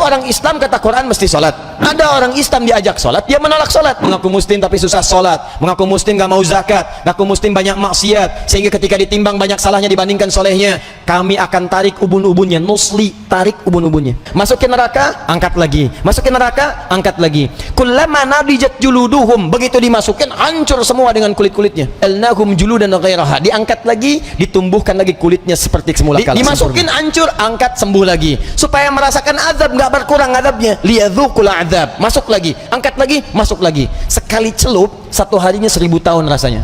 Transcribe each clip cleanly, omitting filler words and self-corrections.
orang Islam kata Quran mesti sholat. Ada orang Islam diajak sholat, dia menolak sholat. Mengaku muslim tapi susah sholat, mengaku muslim gak mau zakat, mengaku muslim banyak maksiat, sehingga ketika ditimbang banyak salahnya dibandingkan solehnya. Kami akan tarik ubun-ubunnya, nusli, tarik ubun-ubunnya. Masukin neraka, angkat lagi. Masukin neraka, angkat lagi. Kullama nadijat juluduhum, begitu dimasukin hancur semua dengan kulit-kulitnya. Alnahum juludan ghairaha, diangkat lagi, ditumbuhkan lagi kulitnya seperti semula kala. Dimasukin hancur, angkat, sembuh lagi, supaya merasakan azab, nggak berkurang azabnya. Liyadzuqul azab, masuk lagi, angkat lagi, masuk lagi. Sekali celup, satu harinya 1000 tahun rasanya.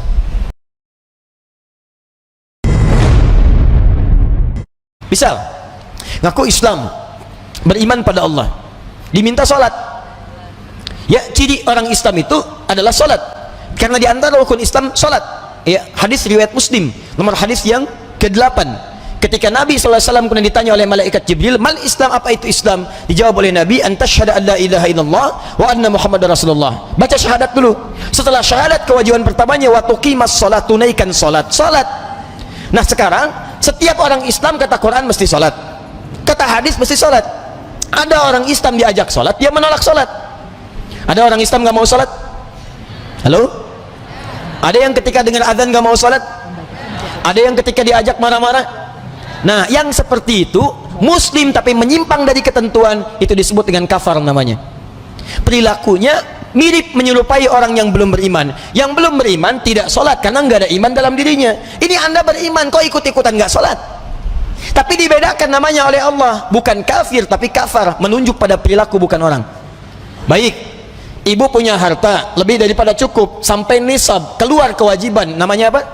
Misal ngaku Islam, beriman pada Allah, diminta sholat. Ya, ciri orang Islam itu adalah sholat, karena di antara rukun Islam sholat. Ya, hadis riwayat Muslim, nomor hadis yang ke-8. Ketika Nabi SAW kemudian ditanya oleh malaikat Jibril, mal Islam, apa itu Islam? Dijawab oleh Nabi, antasyhadu an la ilaha illallah wa anna Muhammadar Rasulullah. Baca syahadat dulu. Setelah syahadat, kewajiban pertamanya wa tuqimas shalat, tunaikan salat. Salat. Nah, sekarang setiap orang Islam kata Quran mesti salat, kata hadis mesti salat. Ada orang Islam diajak salat, dia menolak salat. Ada orang Islam gak mau salat? Halo? Ada yang ketika dengar azan gak mau salat? Ada yang ketika diajak marah-marah? Nah, yang seperti itu muslim tapi menyimpang dari ketentuan, itu disebut dengan kafar namanya. Perilakunya mirip menyerupai orang yang belum beriman. Yang belum beriman tidak sholat karena nggak ada iman dalam dirinya. Ini Anda beriman kok ikut-ikutan nggak sholat. Tapi dibedakan namanya oleh Allah, bukan kafir tapi kafar, menunjuk pada perilaku bukan orang. Baik, ibu punya harta lebih daripada cukup sampai nisab, keluar kewajiban, namanya apa?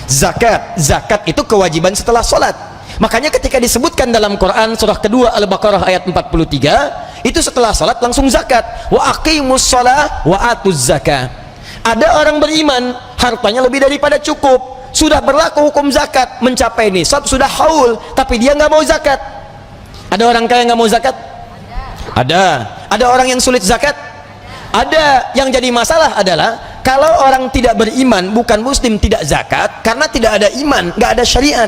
Zakat. Zakat itu kewajiban setelah sholat. Makanya ketika disebutkan dalam Quran surah kedua Al-Baqarah ayat 43, itu setelah sholat langsung zakat. Wa aqimus shalah wa atuz zakah. Ada orang beriman, hartanya lebih daripada cukup, sudah berlaku hukum zakat, mencapai nisab, sudah haul, tapi dia nggak mau zakat. Ada orang kaya nggak mau zakat? Ada orang yang sulit zakat? Ada. Yang jadi masalah adalah kalau orang tidak beriman, bukan muslim, tidak zakat karena tidak ada iman, nggak ada syariat.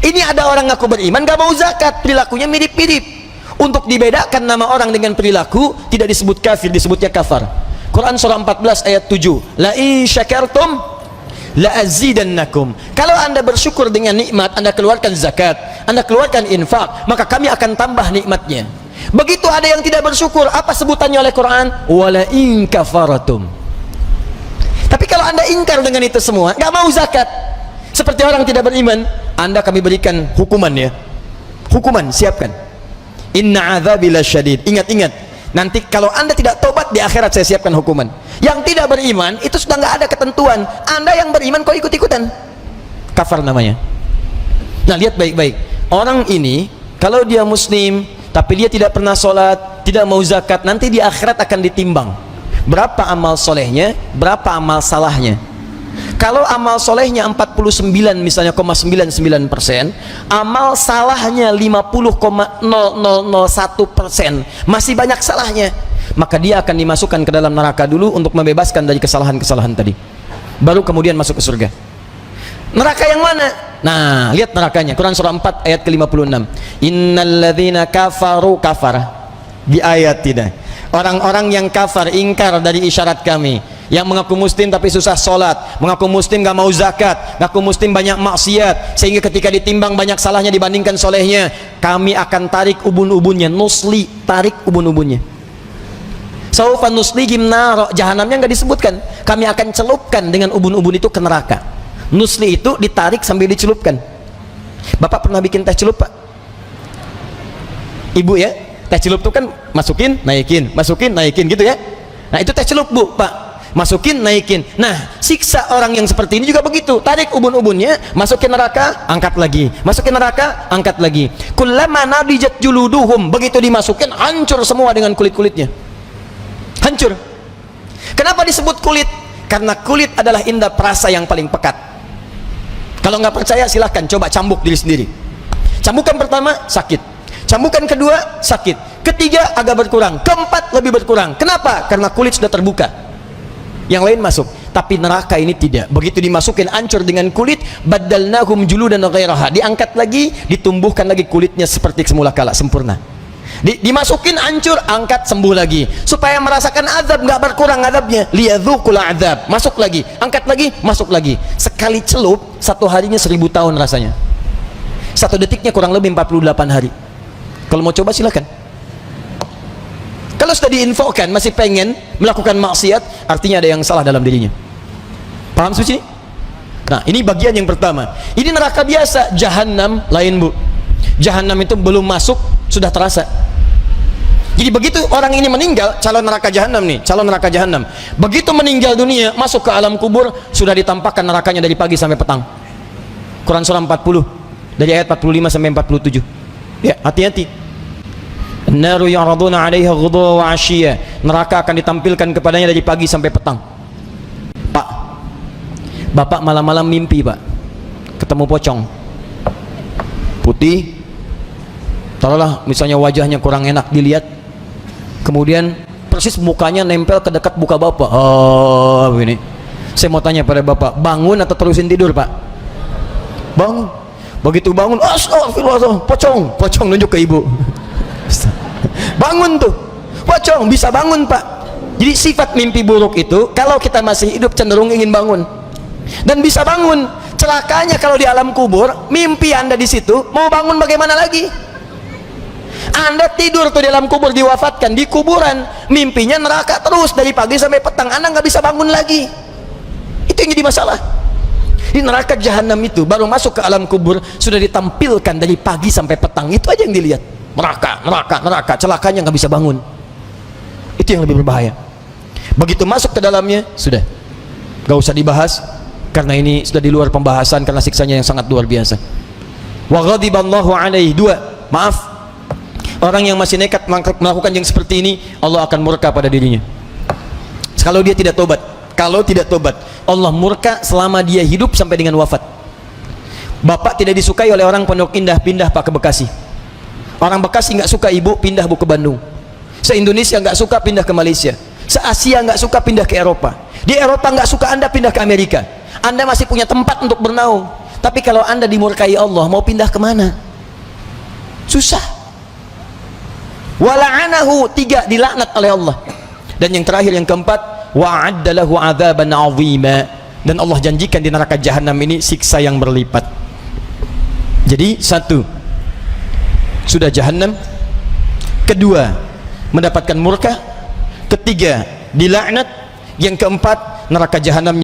Ini ada orang ngaku beriman nggak mau zakat, perilakunya mirip-mirip. Untuk dibedakan nama orang dengan perilaku, tidak disebut kafir, disebutnya kafar. Quran surah 14 ayat 7, la in syakartum la azidannakum. Kalau Anda bersyukur dengan nikmat, Anda keluarkan zakat, Anda keluarkan infak, maka kami akan tambah nikmatnya. Begitu ada yang tidak bersyukur, apa sebutannya oleh Quran? Wala in kafaratum. Tapi kalau Anda ingkar dengan itu semua, nggak mau zakat, seperti orang tidak beriman, Anda kami berikan hukuman, ya. Hukuman, siapkan. Inna adzabi lasyadid. Ingat-ingat, nanti kalau Anda tidak tobat di akhirat saya siapkan hukuman. Yang tidak beriman itu sudah nggak ada ketentuan. Anda yang beriman kok ikut-ikutan? Kafar namanya. Nah, lihat baik-baik. Orang ini kalau dia muslim tapi dia tidak pernah sholat, tidak mau zakat, nanti di akhirat akan ditimbang berapa amal solehnya, berapa amal salahnya. Kalau amal solehnya 49 misalnya 99%, amal salahnya 50,0001%, masih banyak salahnya, maka dia akan dimasukkan ke dalam neraka dulu untuk membebaskan dari kesalahan-kesalahan tadi, baru kemudian masuk ke surga. Neraka yang mana? Nah, lihat nerakanya, Quran surah 4 ayat ke-56. Innalladzina kafaru kafara bi ayatina. Orang-orang yang kafar, ingkar dari isyarat kami, yang mengaku muslim tapi susah sholat, mengaku muslim gak mau zakat, mengaku muslim banyak maksiat, sehingga ketika ditimbang banyak salahnya dibandingkan solehnya, kami akan tarik ubun-ubunnya, nusli, tarik ubun-ubunnya. Saufa nuslihim nar, jahanamnya nggak disebutkan, kami akan celupkan dengan ubun-ubun itu ke neraka. Nusli itu ditarik sambil dicelupkan. Bapak pernah bikin teh celup, Pak? Ibu ya? Teh celup itu kan masukin, naikin, masukin, naikin gitu ya. Nah, itu teh celup, Bu, Pak. Masukin, naikin. Nah, siksa orang yang seperti ini juga begitu. Tarik ubun-ubunnya, masukin neraka, angkat lagi. Masukin neraka, angkat lagi. Kullama nadijat juluduhum, begitu dimasukin hancur semua dengan kulit-kulitnya. Hancur. Kenapa disebut kulit? Karena kulit adalah indera perasa yang paling pekat. Kalau nggak percaya silahkan coba cambuk diri sendiri. Cambukan pertama sakit, cambukan kedua sakit, ketiga agak berkurang, keempat lebih berkurang. Kenapa? Karena kulit sudah terbuka, yang lain masuk. Tapi neraka ini tidak. Begitu dimasukin hancur dengan kulit, badalnahum juludan ghairaha, diangkat lagi, ditumbuhkan lagi kulitnya seperti semula kala, sempurna. Dimasukin hancur, angkat sembuh lagi, supaya merasakan azab, nggak berkurang azabnya. Liyadzuqul azab, masuk lagi, angkat lagi, masuk lagi. Sekali celup, satu harinya 1000 tahun rasanya, satu detiknya kurang lebih 48 hari. Kalau mau coba silakan. Kalau sudah diinfokan masih pengen melakukan maksiat, artinya ada yang salah dalam dirinya. Paham suci? Nah, ini bagian yang pertama. Ini neraka biasa. Jahannam lain, Bu. Jahannam itu belum masuk sudah terasa. Jadi begitu orang ini meninggal, calon neraka Jahannam nih, calon neraka Jahannam. Begitu meninggal dunia, masuk ke alam kubur, sudah ditampakkan nerakanya dari pagi sampai petang. Quran surah 40 dari ayat 45 sampai 47. Ya, hati-hati. Naru ya'raduna 'alaiha ghudwa wa 'ashiyya. Neraka akan ditampilkan kepadanya dari pagi sampai petang. Pak, Bapak malam-malam mimpi, Pak, ketemu pocong putih, taruhlah misalnya wajahnya kurang enak dilihat, kemudian persis mukanya nempel ke dekat muka Bapak. Oh, begini. Saya mau tanya pada Bapak, bangun atau terusin tidur, Pak? Bangun. Begitu bangun, astagfirullah, pocong nunjuk ke ibu. Bangun tuh, pocong, bisa bangun, Pak. Jadi sifat mimpi buruk itu, kalau kita masih hidup cenderung ingin bangun dan bisa bangun. Celakanya kalau di alam kubur, mimpi Anda di situ, mau bangun bagaimana lagi? Anda tidur tuh di alam kubur, diwafatkan di kuburan, mimpinya neraka terus dari pagi sampai petang, Anda nggak bisa bangun lagi. Itu yang jadi masalah. Di neraka Jahannam itu baru masuk ke alam kubur sudah ditampilkan dari pagi sampai petang, itu aja yang dilihat. Neraka, celakanya nggak bisa bangun. Itu yang lebih berbahaya. Begitu masuk ke dalamnya, sudah nggak usah dibahas, karena ini sudah di luar pembahasan, karena siksanya yang sangat luar biasa. Wa ghadiballahu alaihi, dua, maaf, orang yang masih nekat melakukan yang seperti ini, Allah akan murka pada dirinya. Kalau dia tidak tobat, Allah murka selama dia hidup sampai dengan wafat. Bapak tidak disukai oleh orang Pondok Indah, pindah Pak ke Bekasi. Orang Bekasi nggak suka ibu, pindah Bu ke Bandung. Se-Indonesia nggak suka, pindah ke Malaysia. Se-Asia nggak suka, pindah ke Eropa. Di Eropa nggak suka, Anda pindah ke Amerika. Anda masih punya tempat untuk bernaung. Tapi kalau Anda dimurkai Allah, mau pindah kemana? Susah. Wala'anahu, 3, dilaknat oleh Allah. Dan yang terakhir, yang keempat, wa'adda lahu 'adzaban 'azima. Dan Allah janjikan di neraka Jahannam ini siksa yang berlipat. Jadi, 1, sudah Jahannam. 2, mendapatkan murka. 3, dilaknat. Yang keempat, neraka Jahannam